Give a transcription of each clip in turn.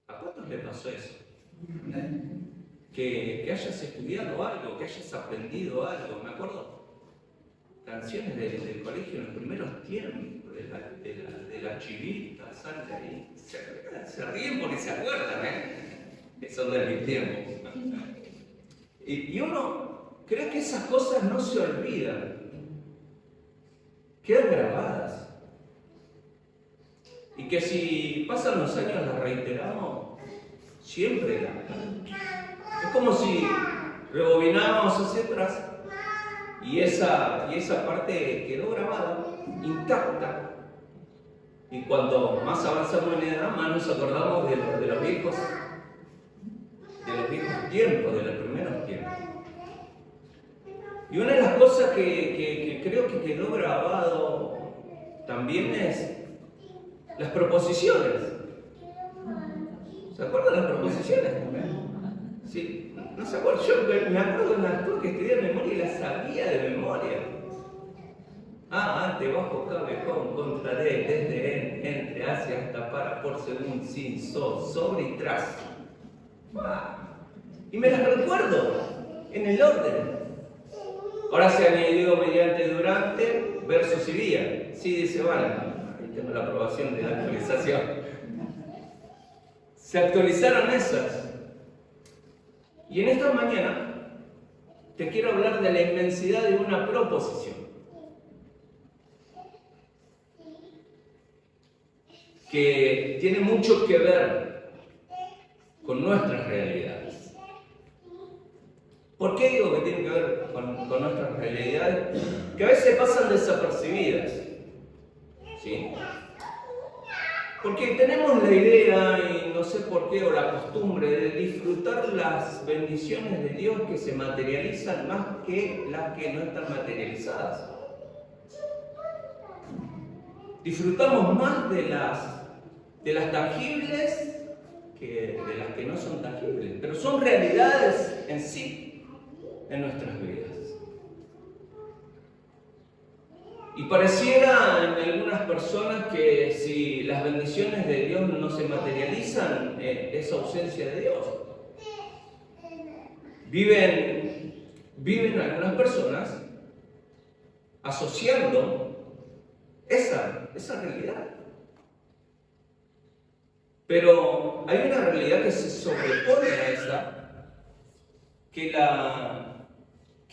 ¿A cuántos le pasó eso? Que hayas estudiado algo, que hayas aprendido algo. Me acuerdo canciones del colegio en los primeros tiempos, de la chivita, sale ahí. Se ríen porque se acuerdan, Eso de mis tiempos. Y uno cree que esas cosas no se olvidan, quedan grabadas. Y que si pasan los años las reiteramos, siempre es como si rebobináramos hacia atrás y esa parte quedó grabada, intacta. Y cuanto más avanzamos en edad, más nos acordamos de los viejos tiempos, de los primeros tiempos. Y una de las cosas que creo que quedó grabado también es las proposiciones. ¿Se acuerdan de las proposiciones? Sí, no se acuerdan. Yo me acuerdo de las cosas que estudié de memoria y las sabía de memoria. Ante, bajo, cabe, contra, desde, entre, hacia, hasta, para, por, según, sin, sobre y tras. Y me las recuerdo en el orden. Ahora se han añadido mediante, durante, versos y vía. Sí, dice, vale. Ahí tengo la aprobación de la actualización. Se actualizaron esas. Y en esta mañana te quiero hablar de la inmensidad de una proposición. Que tiene mucho que ver con nuestras realidades. ¿Por qué digo que tiene que ver con nuestras realidades? Que a veces pasan desapercibidas. ¿Sí? Porque tenemos la idea, y no sé por qué, o la costumbre de disfrutar las bendiciones de Dios que se materializan más que las que no están materializadas. Disfrutamos más de las tangibles que de las que no son tangibles, pero son realidades en sí, en nuestras vidas. Y pareciera en algunas personas que si las bendiciones de Dios no se materializan, es ausencia de Dios. Viven algunas personas asociando esa realidad. Pero hay una realidad que se sobrepone a esa, que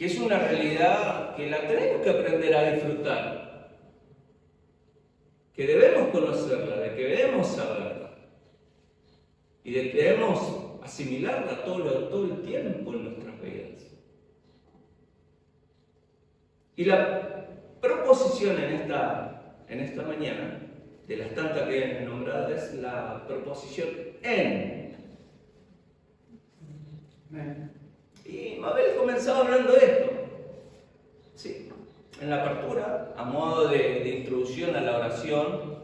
es una realidad que la tenemos que aprender a disfrutar, que debemos conocerla, de que debemos saberla y de que debemos asimilarla todo el tiempo en nuestras vidas. Y la proposición en esta mañana, de las tantas que he nombrado, es la proposición en. Y Mabel comenzaba hablando de esto, ¿sí? En la apertura, a modo de introducción a la oración.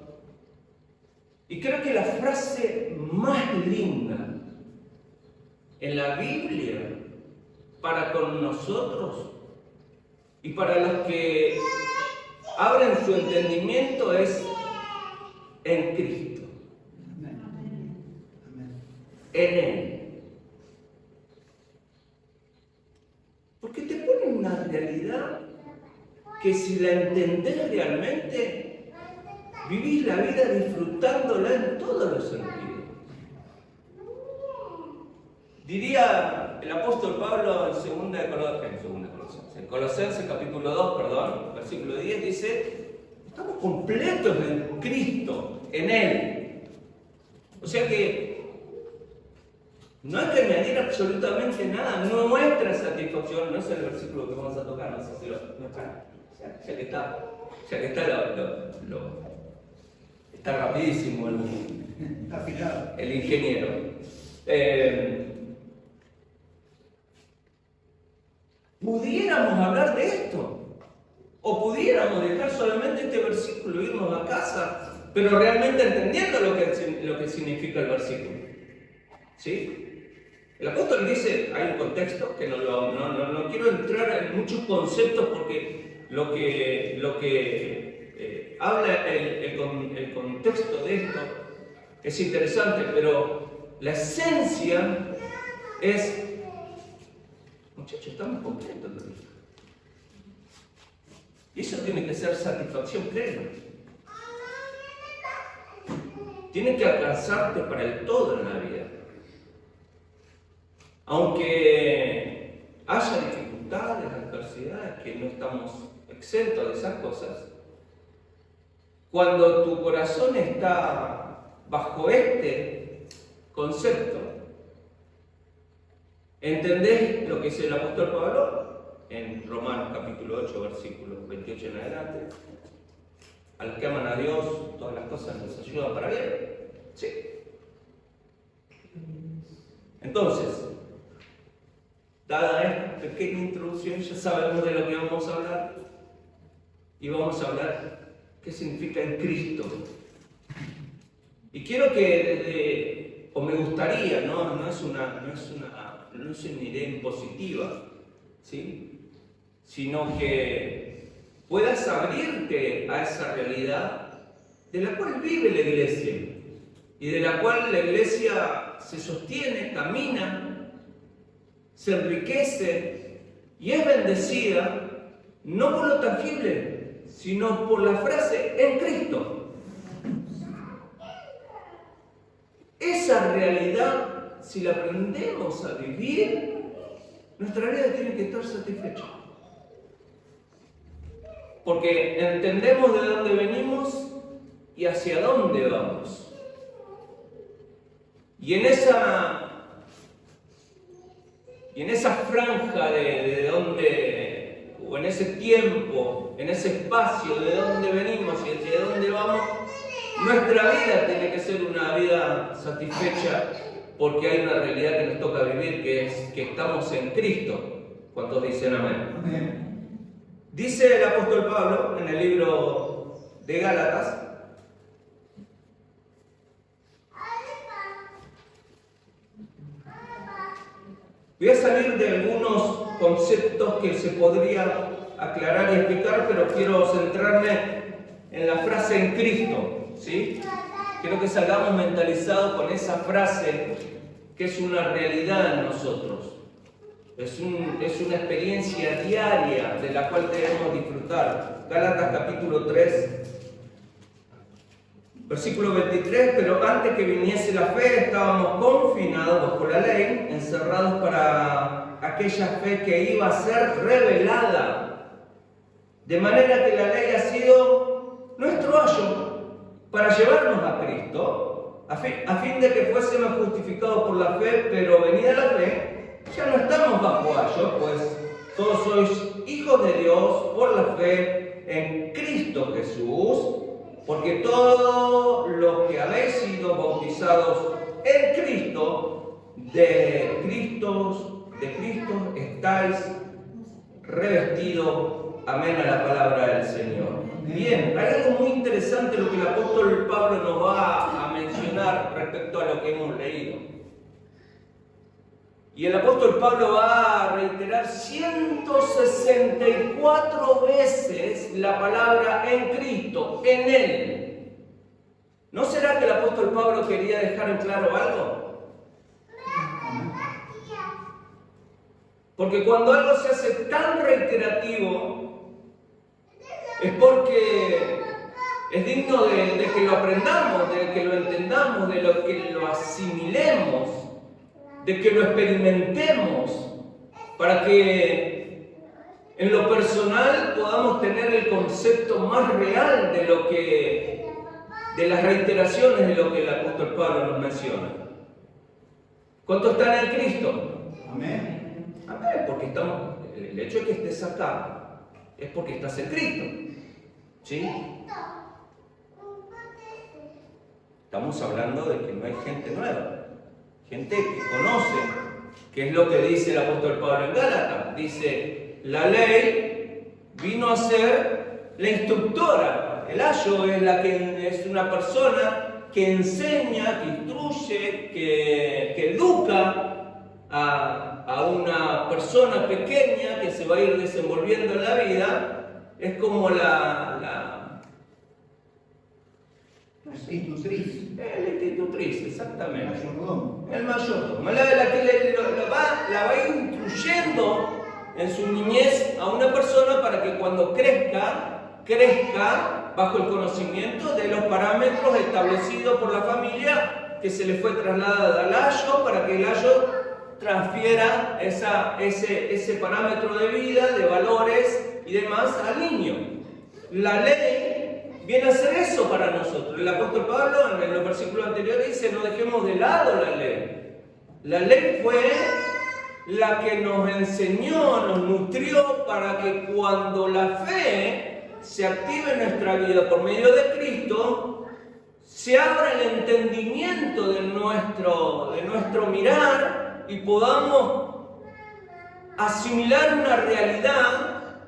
Y creo que la frase más linda en la Biblia para con nosotros y para los que abren su entendimiento es en Cristo. En Él. Porque te pone una realidad que si la entendés realmente, vivís la vida disfrutándola en todos los sentidos. Diría el apóstol Pablo en Colosenses capítulo 2, versículo 10, dice: estamos completos en Cristo, en Él. O sea que no hay que añadir absolutamente nada. Nuestra satisfacción, no es el versículo que vamos a tocar, no sé si ya que está está rapidísimo el ingeniero. Pudiéramos hablar de esto, o pudiéramos dejar solamente este versículo e irnos a casa, pero realmente entendiendo lo que significa el versículo. ¿Sí? El apóstol dice, hay un contexto, que no quiero entrar en muchos conceptos porque lo que habla el contexto de esto es interesante, pero la esencia es, muchachos, estamos completos. Y eso tiene que ser satisfacción plena. Tiene que alcanzarte para el todo en la vida. Aunque haya dificultades, adversidades, que no estamos exentos de esas cosas, cuando tu corazón está bajo este concepto, ¿entendés lo que dice el apóstol Pablo? En Romanos capítulo 8, versículos 28 en adelante. A los que aman a Dios, todas las cosas les ayudan para bien. Sí. Entonces, dada esta pequeña introducción, ya sabemos de lo que vamos a hablar. Y vamos a hablar qué significa en Cristo. Y quiero que me gustaría, no es una idea impositiva, ¿sí? Sino que puedas abrirte a esa realidad de la cual vive la iglesia y de la cual la iglesia se sostiene, camina, se enriquece y es bendecida no por lo tangible, sino por la frase en Cristo. Esa realidad, si la aprendemos a vivir, nuestra vida tiene que estar satisfecha. Porque entendemos de dónde venimos y hacia dónde vamos. Y en esa franja de dónde, o en ese tiempo, en ese espacio de dónde venimos y hacia dónde vamos, nuestra vida tiene que ser una vida satisfecha, porque hay una realidad que nos toca vivir, que es que estamos en Cristo. ¿Cuántos dicen amén? Amén. Dice el apóstol Pablo en el libro de Gálatas, voy a salir de algunos conceptos que se podría aclarar y explicar, pero quiero centrarme en la frase en Cristo, ¿sí? Quiero que salgamos mentalizados con esa frase que es una realidad en nosotros. Es una experiencia diaria de la cual debemos disfrutar. Gálatas capítulo 3, versículo 23, pero antes que viniese la fe estábamos confinados por la ley, encerrados para aquella fe que iba a ser revelada. De manera que la ley ha sido nuestro ayo para llevarnos a Cristo, a fin de que fuésemos justificados por la fe, pero venida la fe, ya no estamos bajo ayo, pues todos sois hijos de Dios por la fe en Cristo Jesús, porque todos los que habéis sido bautizados en Cristo, de Cristo estáis revestidos. Amén a la palabra del Señor. Bien, hay algo muy interesante lo que el apóstol Pablo nos va a mencionar respecto a lo que hemos leído. Y el apóstol Pablo va a reiterar 164 veces la palabra en Cristo, en Él. ¿No será que el apóstol Pablo quería dejar en claro algo? Porque cuando algo se hace tan reiterativo, es porque es digno de que lo aprendamos, de que lo entendamos, de que lo asimilemos, de que lo experimentemos, para que en lo personal podamos tener el concepto más real de las reiteraciones de lo que el apóstol Pablo nos menciona. ¿Cuántos están en Cristo? Amén. Amén, porque el hecho de que estés acá es porque estás en Cristo. ¿Sí? Estamos hablando de que no hay gente nueva, gente que conoce, que es lo que dice el apóstol Pablo en Gálatas. Dice, la ley vino a ser la instructora. El ayo es una persona que enseña, que instruye, que educa a una persona pequeña que se va a ir desenvolviendo en la vida. Es como No sé. Institutriz. El institutriz, exactamente. Mayordomo. El mayordomo. La que la va instruyendo en su niñez a una persona para que cuando crezca bajo el conocimiento de los parámetros establecidos por la familia que se le fue trasladada al ayo, para que el ayo transfiera ese parámetro de vida, de valores y demás al niño. La ley viene a hacer eso para nosotros. El apóstol Pablo en los versículos anteriores dice: no dejemos de lado la ley. La ley fue la que nos enseñó, nos nutrió para que cuando la fe se active en nuestra vida por medio de Cristo, se abra el entendimiento de nuestro mirar y podamos asimilar una realidad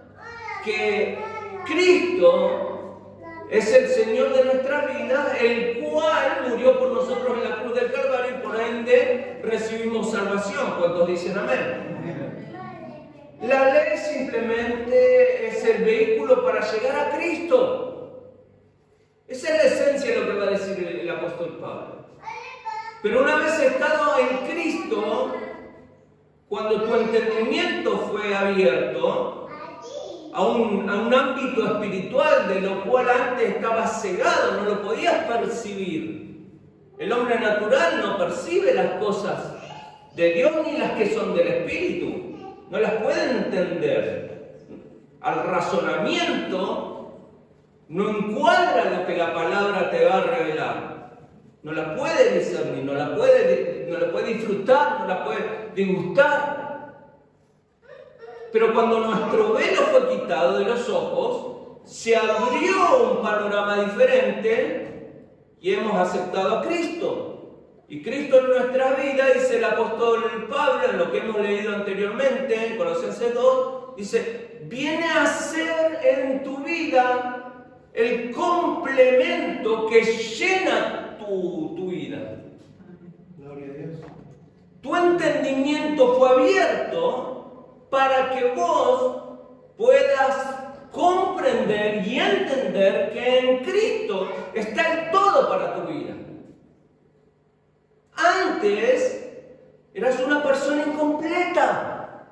que Cristo es el Señor de nuestras vidas, el cual murió por nosotros en la cruz del Calvario y por ende recibimos salvación. ¿Cuántos dicen amén? La ley simplemente es el vehículo para llegar a Cristo. Esa es la esencia de lo que va a decir el apóstol Pablo. Pero una vez estado en Cristo, cuando tu entendimiento fue abierto a un ámbito espiritual de lo cual antes estabas cegado, no lo podías percibir. El hombre natural no percibe las cosas de Dios ni las que son del Espíritu. No las puede entender. Al razonamiento no encuadra lo que la palabra te va a revelar. No la puede discernir, no la puede disfrutar, no la puede degustar. Pero cuando nuestro velo fue quitado de los ojos, se abrió un panorama diferente y hemos aceptado a Cristo. Y Cristo en nuestra vida, dice el apóstol Pablo, en lo que hemos leído anteriormente, en Colosenses 2, dice: viene a ser en tu vida el complemento que llena tu vida. Gloria a Dios. Tu entendimiento fue abierto para que vos puedas comprender y entender que en Cristo está el todo para tu vida. Antes eras una persona incompleta.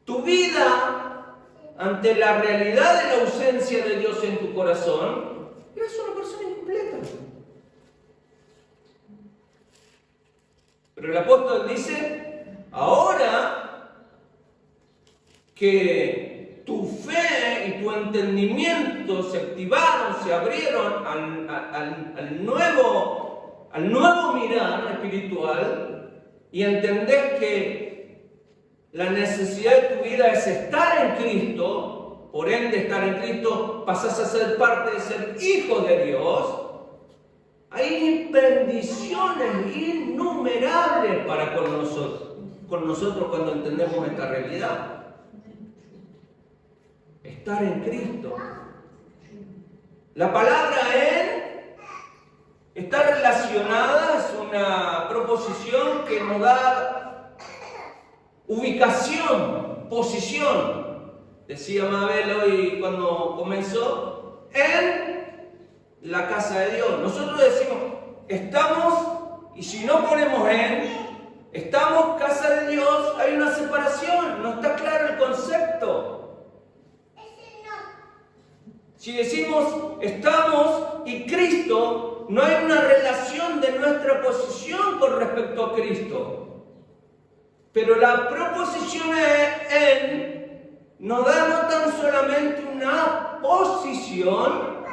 Tu vida, ante la realidad de la ausencia de Dios en tu corazón, eras una persona incompleta. Pero el apóstol dice: ahora que tu fe y tu entendimiento se activaron, se abrieron al nuevo mirar espiritual, y entendés que la necesidad de tu vida es estar en Cristo, por ende estar en Cristo pasás a ser parte de ser hijo de Dios, hay bendiciones innumerables para con nosotros cuando entendemos esta realidad. Estar en Cristo. La palabra en está relacionada, es una proposición que nos da ubicación, posición. Decía Mabel hoy cuando comenzó, en la casa de Dios. Nosotros decimos, estamos, y si no ponemos estamos casa de Dios, hay una separación, no está claro el concepto. Si decimos estamos y Cristo, no hay una relación de nuestra posición con respecto a Cristo. Pero la proposición en nos da no tan solamente una posición,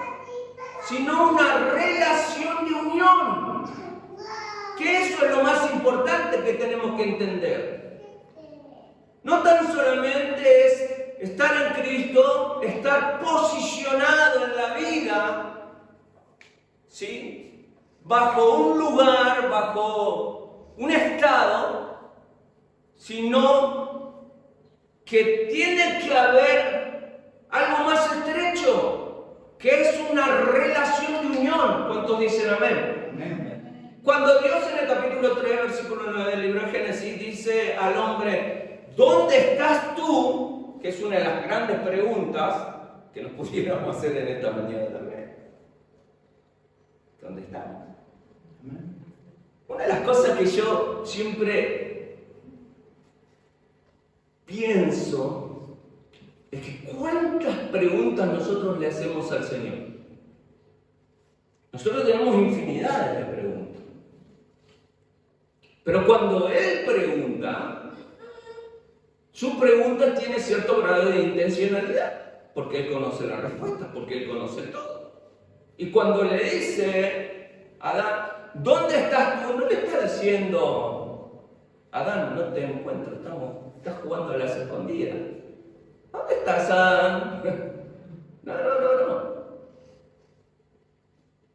sino una relación de unión. Que eso es lo más importante que tenemos que entender. No tan solamente es estar en Cristo, estar posicionado en la vida, ¿sí?, bajo un lugar, bajo un estado, sino que tiene que haber algo más estrecho, que es una relación de unión. ¿Cuántos dicen amén? Amén. Cuando Dios en el capítulo 3, versículo 9 del libro de Génesis dice al hombre: ¿dónde estás tú? Que es una de las grandes preguntas que nos pudiéramos hacer en esta mañana también. ¿Dónde estamos? Amén. Una de las cosas que yo siempre pienso es que cuántas preguntas nosotros le hacemos al Señor. Nosotros tenemos infinidades de preguntas. Pero cuando Él pregunta, su pregunta tiene cierto grado de intencionalidad, porque Él conoce la respuesta, porque Él conoce todo. Y cuando le dice a Adán, ¿dónde estás tú? No le está diciendo, Adán, no te encuentro, estás jugando a las escondidas. ¿Dónde estás, Adán? No.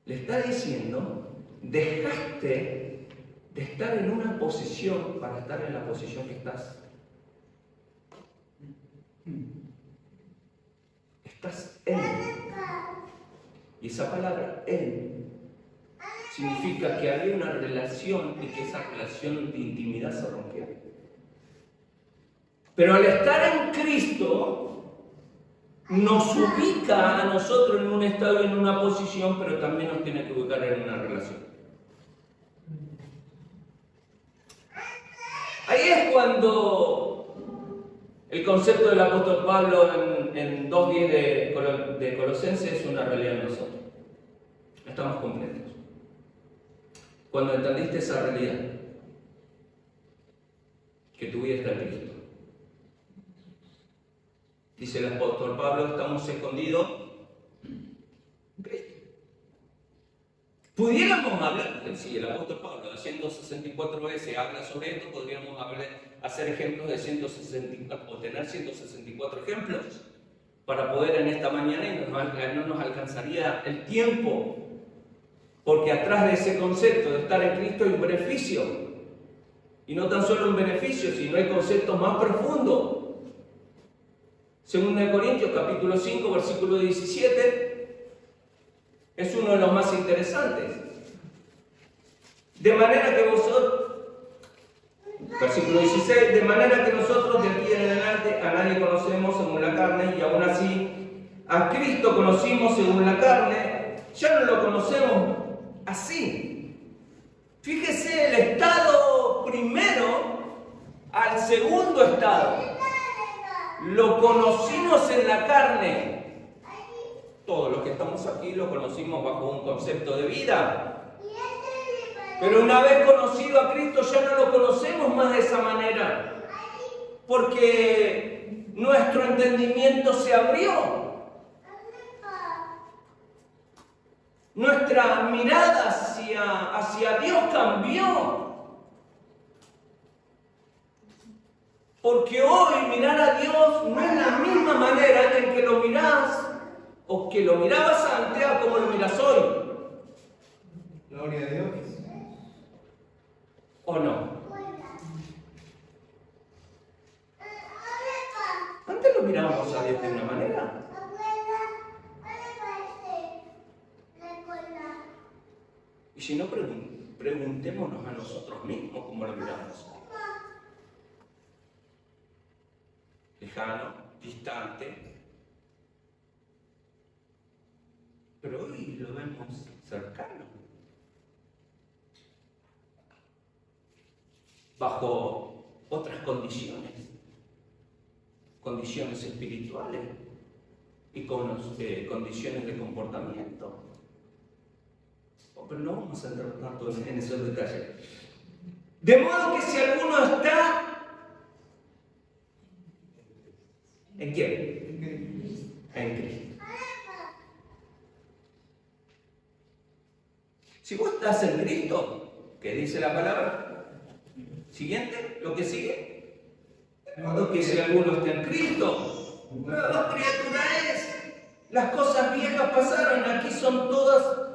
Le está diciendo, dejaste de estar en una posición para estar en la posición que estás. Estás en. Y esa palabra en significa que había una relación y que esa relación de intimidad se rompió. Pero al estar en Cristo, nos ubica a nosotros en un estado y en una posición, pero también nos tiene que ubicar en una relación. Ahí es cuando el concepto del apóstol Pablo en 2:10 de Colosenses es una realidad en nosotros. Estamos completos. Cuando entendiste esa realidad, que tu vida está en Cristo. Dice el apóstol Pablo, estamos escondidos en Cristo. Pudiéramos hablar, si el apóstol Pablo 164 veces habla sobre esto, podríamos hacer ejemplos de 164, o tener 164 ejemplos para poder en esta mañana, y no nos alcanzaría el tiempo, porque atrás de ese concepto de estar en Cristo hay un beneficio, y no tan solo un beneficio, sino hay conceptos más profundos. Según de Corintios capítulo 5, versículo 17, es uno de los más interesantes. De manera que vosotros, versículo 16, de manera que nosotros de aquí en adelante a nadie conocemos según la carne, y aún así a Cristo conocimos según la carne, ya no lo conocemos así. Fíjese el estado primero al segundo estado. Lo conocimos en la carne. Todos los que estamos aquí lo conocimos bajo un concepto de vida. Pero una vez conocido a Cristo ya no lo conocemos más de esa manera. Porque nuestro entendimiento se abrió. Nuestra mirada hacia Dios cambió. Porque hoy mirar a Dios no es la misma manera en que lo mirás o que lo mirabas antes a como lo miras hoy. Gloria a Dios. ¿O no? Antes lo mirábamos a Dios de una manera. Y si no, preguntémonos a nosotros mismos cómo lo miramos. Lejano, distante. Pero hoy lo vemos cercano. Bajo otras condiciones espirituales y con condiciones de comportamiento. Pero no vamos a entrar tanto en esos detalles. De modo que si alguno está... ¿En quién? En Cristo. Si vos estás en Cristo, ¿qué dice la palabra? Siguiente, lo que sigue. De modo que si alguno está en Cristo, nueva criatura es. Las cosas viejas pasaron, aquí son todas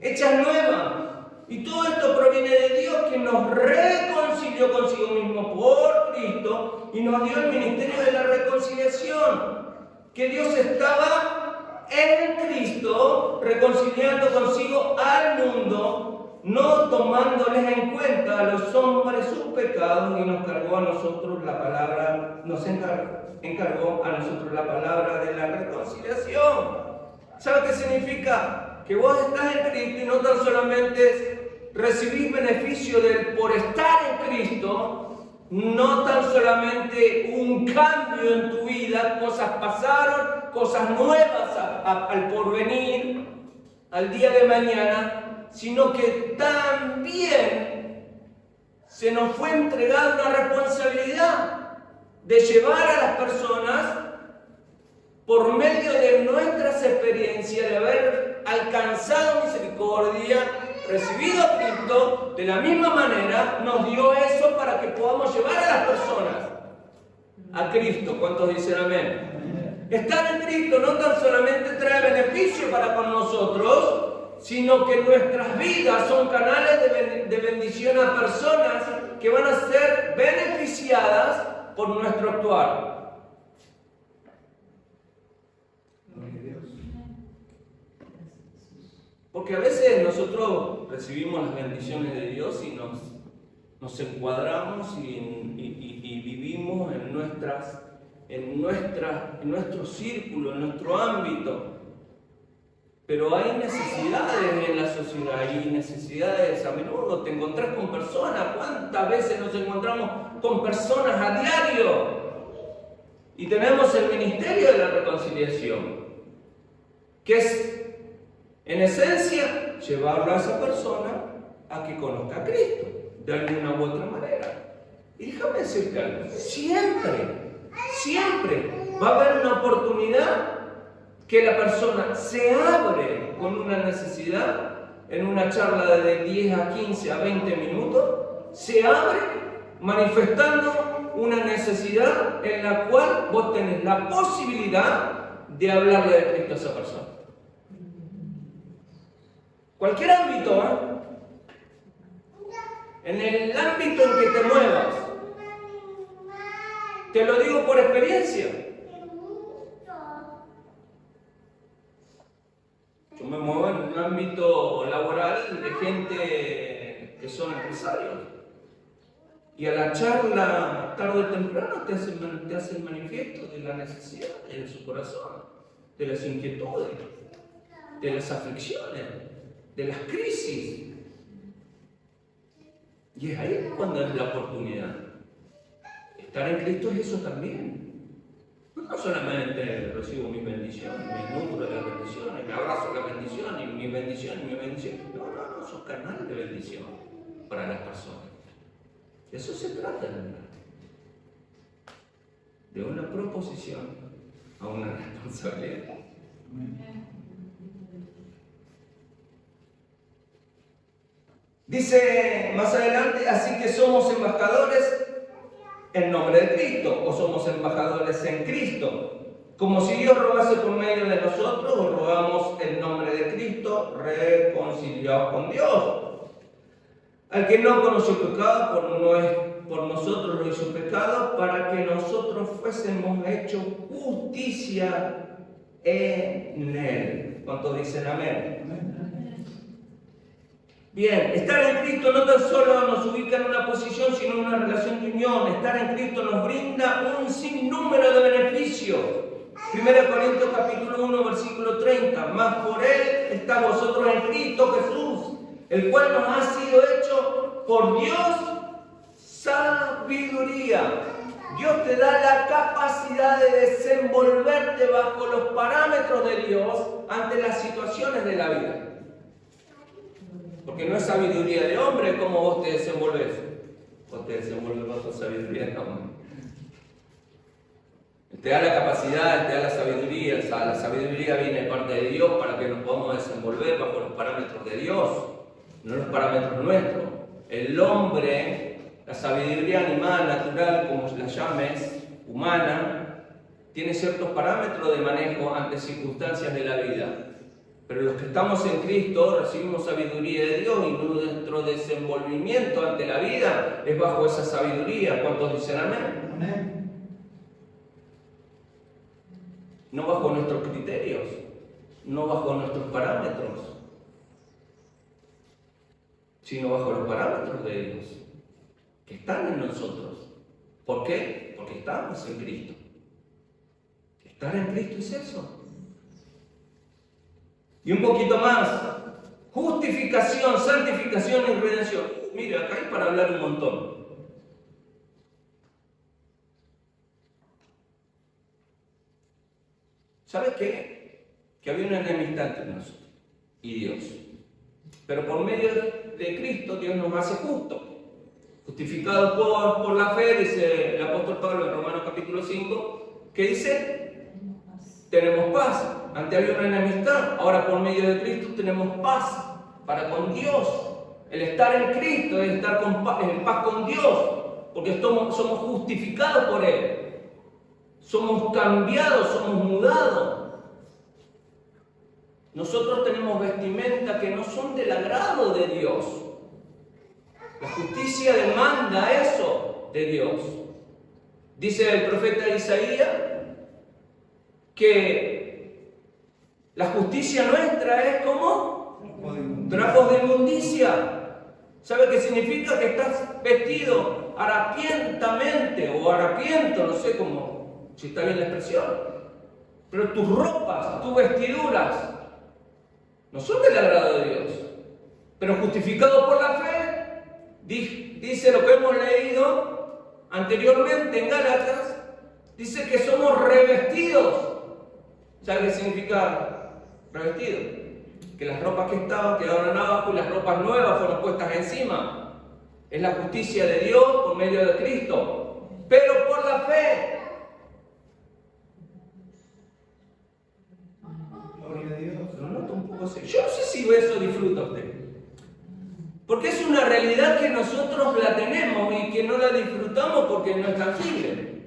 hechas nuevas. Y todo esto proviene de Dios, que nos reconcilió consigo mismo por Cristo y nos dio el ministerio de la reconciliación. Que Dios estaba en Cristo reconciliando consigo al mundo, no tomándoles en cuenta a los hombres sus pecados, y nos cargó a nosotros la palabra, encargó a nosotros la palabra de la reconciliación. ¿Sabe qué significa? Que vos estás en Cristo y no tan solo recibís beneficio por estar en Cristo, no tan solamente un cambio en tu vida, cosas pasaron, cosas nuevas al porvenir, al día de mañana, sino que también se nos fue entregada una responsabilidad de llevar a las personas por medio de nuestras experiencias, de haber alcanzado misericordia, recibido a Cristo, de la misma manera nos dio eso para que podamos llevar a las personas a Cristo. ¿Cuántos dicen amén? Estar en Cristo no tan solamente trae beneficio para con nosotros, sino que nuestras vidas son canales de bendición a personas que van a ser beneficiadas por nuestro actuar. Porque a veces nosotros recibimos las bendiciones de Dios y nos encuadramos y vivimos en nuestro círculo, en nuestro ámbito. Pero hay necesidades en la sociedad, hay necesidades a menudo. Te encontrás con personas. ¿Cuántas veces nos encontramos con personas a diario? Y tenemos el ministerio de la reconciliación, que es, en esencia, llevarlo a esa persona a que conozca a Cristo, de alguna u otra manera. Y déjame decirte algo, siempre va a haber una oportunidad que la persona se abre con una necesidad, en una charla de 10 a 15 a 20 minutos, se abre manifestando una necesidad en la cual vos tenés la posibilidad de hablarle de Cristo a esa persona. Cualquier ámbito, en el ámbito en que te muevas, te lo digo por experiencia. Yo me muevo en un ámbito laboral de gente que son empresarios. Y a la charla, tarde o temprano, te hacen manifiesto de la necesidad de su corazón, de las inquietudes, de las aflicciones, de las crisis. Y es ahí cuando es la oportunidad. Estar en Cristo es eso también. No solamente recibo mis bendiciones, me nutro de las bendiciones, me abrazo las bendiciones, y mis bendiciones, y mis bendiciones. No, son canales de bendición para las personas. De eso se trata, ¿verdad? De una proposición a una responsabilidad. Dice más adelante, así que somos embajadores en nombre de Cristo, o somos embajadores en Cristo. Como si Dios rogase por medio de nosotros, o rogamos en nombre de Cristo, reconciliados con Dios. Al que no conoció pecado, por nosotros lo hizo pecado, para que nosotros fuésemos hechos justicia en Él. ¿Cuántos dicen amén? Bien, estar en Cristo no tan solo nos ubica en una posición, sino en una relación de unión. Estar en Cristo nos brinda un sinnúmero de beneficios. 1 Corintios capítulo 1, versículo 30. Mas por Él está vosotros en Cristo Jesús, el cual nos ha sido hecho por Dios sabiduría. Dios te da la capacidad de desenvolverte bajo los parámetros de Dios ante las situaciones de la vida. Porque no es sabiduría de hombre como vos te desenvolves. Vos te desenvolves bajo sabiduría de hombre. Te da la capacidad, te da la sabiduría. O sea, la sabiduría viene de parte de Dios para que nos podamos desenvolver bajo los parámetros de Dios, no los parámetros nuestros. El hombre, la sabiduría animal, natural, como la llames, humana, tiene ciertos parámetros de manejo ante circunstancias de la vida. Pero los que estamos en Cristo recibimos sabiduría de Dios y nuestro desenvolvimiento ante la vida es bajo esa sabiduría. ¿Cuántos dicen amén? Amén. No bajo nuestros criterios, no bajo nuestros parámetros, sino bajo los parámetros de Dios, que están en nosotros. ¿Por qué? Porque estamos en Cristo. Estar en Cristo es eso. Y un poquito más, justificación, santificación y redención. Mira, acá hay para hablar un montón. ¿Sabes qué? Que había una enemistad entre nosotros y Dios. Pero por medio de Cristo Dios nos hace justos. Justificados por la fe, dice el apóstol Pablo en Romanos capítulo 5, que dice, tenemos paz. Antes había una enemistad, ahora por medio de Cristo tenemos paz para con Dios. El estar en Cristo es estar en paz con Dios, porque somos justificados por Él. Somos cambiados, somos mudados. Nosotros tenemos vestimentas que no son del agrado de Dios. La justicia demanda eso de Dios. Dice el profeta Isaías que la justicia nuestra es como trapos de inmundicia. ¿Sabe qué significa? Que estás vestido harapientamente o harapiento, no sé cómo, si está bien la expresión. Pero tus ropas, tus vestiduras no son del agrado de Dios. Pero justificados por la fe, dice lo que hemos leído anteriormente en Gálatas, dice que somos revestidos. ¿Sabe qué significa revestido? Que las ropas que estaban quedaron abajo y las ropas nuevas fueron puestas encima. Es la justicia de Dios por medio de Cristo. Pero por la fe. Gloria a Dios. Lo noto un poco así. Yo no sé si eso disfruta usted. Porque es una realidad que nosotros la tenemos y que no la disfrutamos porque no es tangible.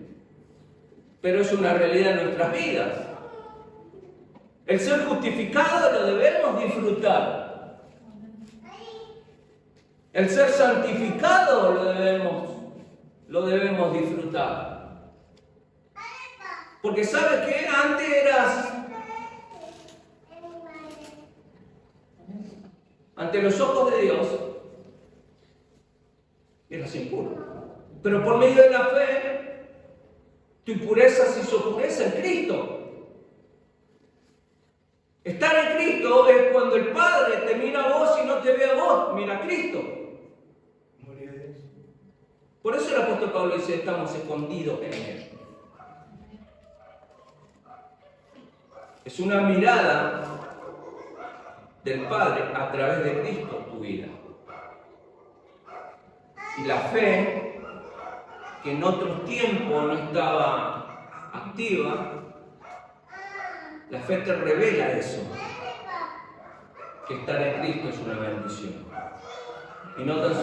Pero es una realidad en nuestras vidas. El ser justificado lo debemos disfrutar. El ser santificado lo debemos disfrutar. Porque ¿sabes qué? Antes eras, ante los ojos de Dios, eras impuro. Pero por medio de la fe, tu impureza se hizo pureza en Cristo. Estar en Cristo es cuando el Padre te mira a vos y no te ve a vos, mira a Cristo. Gloria a Dios. Por eso el apóstol Pablo dice, estamos escondidos en Él. Es una mirada del Padre a través de Cristo tu vida. Y la fe, que en otros tiempos no estaba activa, la fe te revela eso, que estar en Cristo es una bendición. Y no tan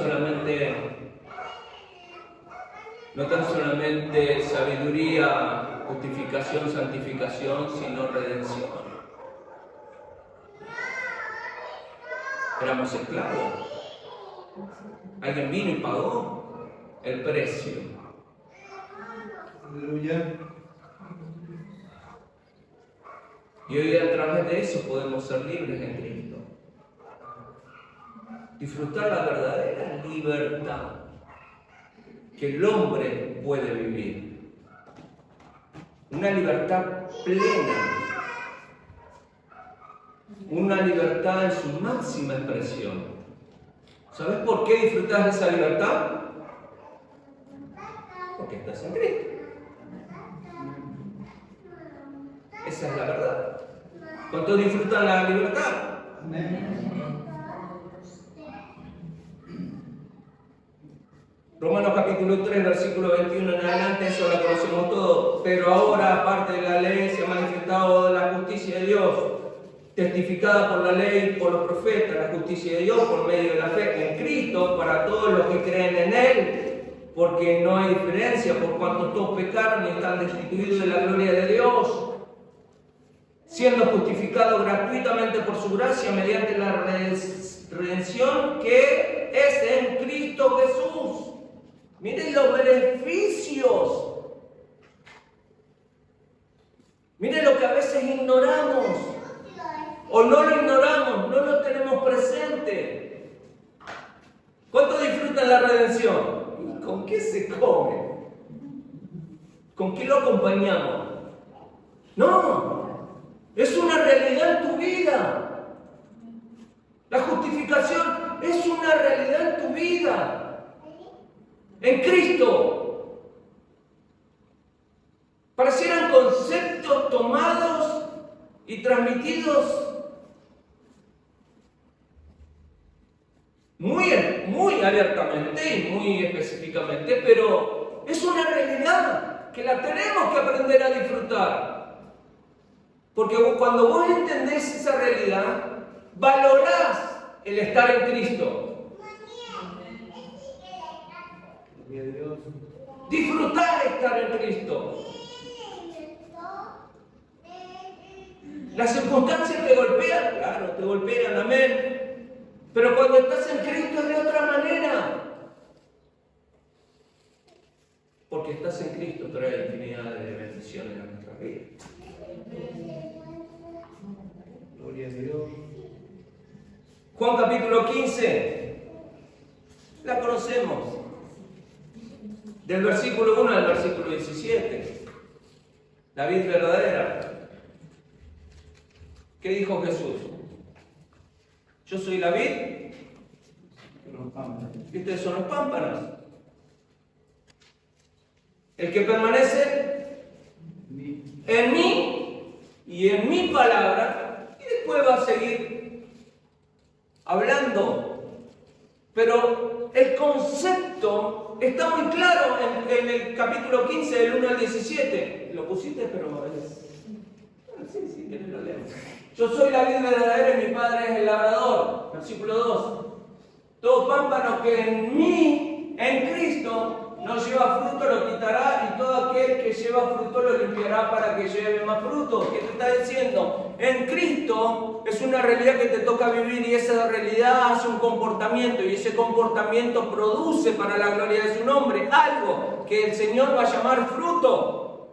solamente sabiduría, justificación, santificación, sino redención. Éramos esclavos. Alguien vino y pagó el precio. Aleluya. Y hoy a través de eso podemos ser libres en Cristo. Disfrutar la verdadera libertad que el hombre puede vivir. Una libertad plena. Una libertad en su máxima expresión. ¿Sabes por qué disfrutas de esa libertad? Porque estás en Cristo. Esa es la verdad. ¿Cuántos disfrutan la libertad? Romanos capítulo 3, versículo 21 en adelante, eso la conocemos todos. Pero ahora, aparte de la ley, se ha manifestado la justicia de Dios, testificada por la ley y por los profetas, la justicia de Dios por medio de la fe en Cristo, para todos los que creen en Él, porque no hay diferencia, por cuanto todos pecaron y están destituidos de la gloria de Dios, siendo justificados gratuitamente por su gracia mediante la redención que es en Cristo Jesús. Miren los beneficios. Miren lo que a veces ignoramos. O no lo ignoramos, no lo tenemos presente. ¿Cuánto disfrutan la redención? ¿Y con qué se come? ¿Con qué lo acompañamos? No, es una realidad en tu vida. La justificación es una realidad en tu vida. En Cristo. Parecieran conceptos tomados y transmitidos muy abiertamente y muy específicamente, pero es una realidad que la tenemos que aprender a disfrutar. Porque cuando vos entendés esa realidad, valorás el estar en Cristo. Gloria a Dios. Disfrutar estar en Cristo. Las circunstancias te golpean, claro, te golpean, amén. Pero cuando estás en Cristo es de otra manera. Porque estás en Cristo trae infinidad de bendiciones a nuestra vida. Gloria a Dios. Juan capítulo 15. La conocemos. Del versículo 1 al versículo 17. La vid verdadera. ¿Qué dijo Jesús? Yo soy la vid y ustedes son los pámpanos. El que permanece en mí y en mi palabra, y después va a seguir hablando. Pero el concepto está muy claro en el capítulo 15, del 1 al 17. Lo pusiste, pero es... Bueno, sí, que lo leemos. Yo soy la vid verdadera y mi padre es el labrador. Versículo 2. Todo pámpano que en mí, en Cristo, no lleva fruto lo quitará, y todo aquel que lleva fruto lo limpiará para que lleve más fruto. ¿Qué te está diciendo? En Cristo es una realidad que te toca vivir, y esa realidad hace un comportamiento, y ese comportamiento produce para la gloria de su nombre algo que el Señor va a llamar fruto.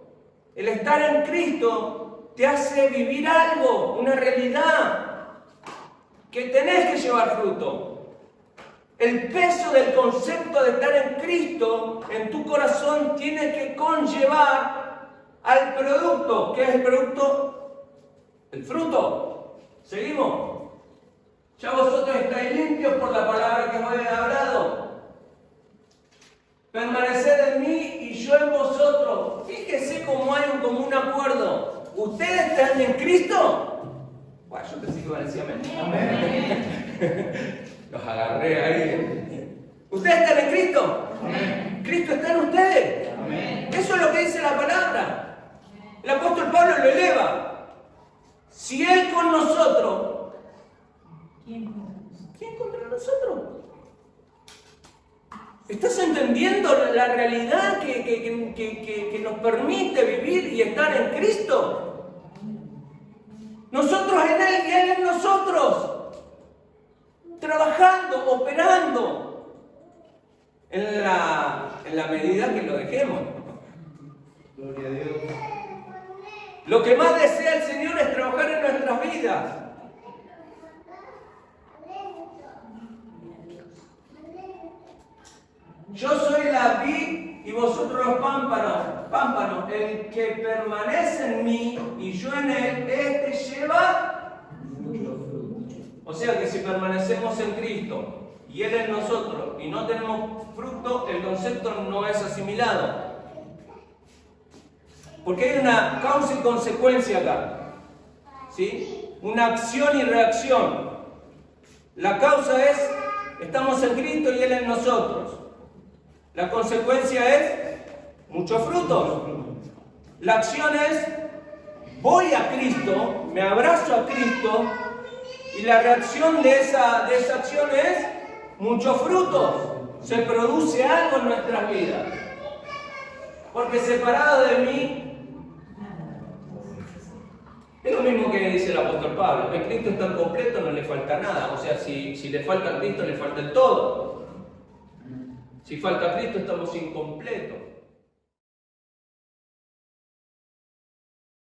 El estar en Cristo te hace vivir algo, una realidad, que tenés que llevar fruto. El peso del concepto de estar en Cristo en tu corazón tiene que conllevar al producto. ¿Qué es el producto? El fruto. ¿Seguimos? Ya vosotros estáis limpios por la palabra que os he hablado. Permaneced en mí y yo en vosotros. Fíjese cómo hay como un acuerdo. ¿Ustedes están en Cristo? Bueno, yo pensé que iban a decir amén. Los agarré ahí. ¿Ustedes están en Cristo? Amén. ¿Cristo está en ustedes? Amén. Eso es lo que dice la palabra. El apóstol Pablo lo eleva. Si Él con nosotros, ¿quién contra nosotros? ¿Estás entendiendo la realidad que nos permite vivir y estar en Cristo? Nosotros en Él y Él en nosotros. Trabajando, operando, en la medida que lo dejemos. Gloria a Dios. Lo que más desea el Señor es trabajar en nuestras vidas. Yo soy la vid y vosotros los pámpanos. El que permanece en mí y yo en él, este lleva Mucho fruto. O sea que si permanecemos en Cristo y Él en nosotros y no tenemos fruto, el concepto no es asimilado. Porque hay una causa y consecuencia acá. ¿Sí? Una acción y reacción. La causa es, estamos en Cristo y Él en nosotros. La consecuencia es, muchos frutos. La acción es, voy a Cristo, me abrazo a Cristo, y la reacción de esa acción es muchos frutos. Se produce algo en nuestras vidas. Porque separado de mí, es lo mismo que dice el apóstol Pablo. En Cristo está completo, no le falta nada. O sea, si le falta a Cristo, le falta el todo. Si falta a Cristo, estamos incompletos.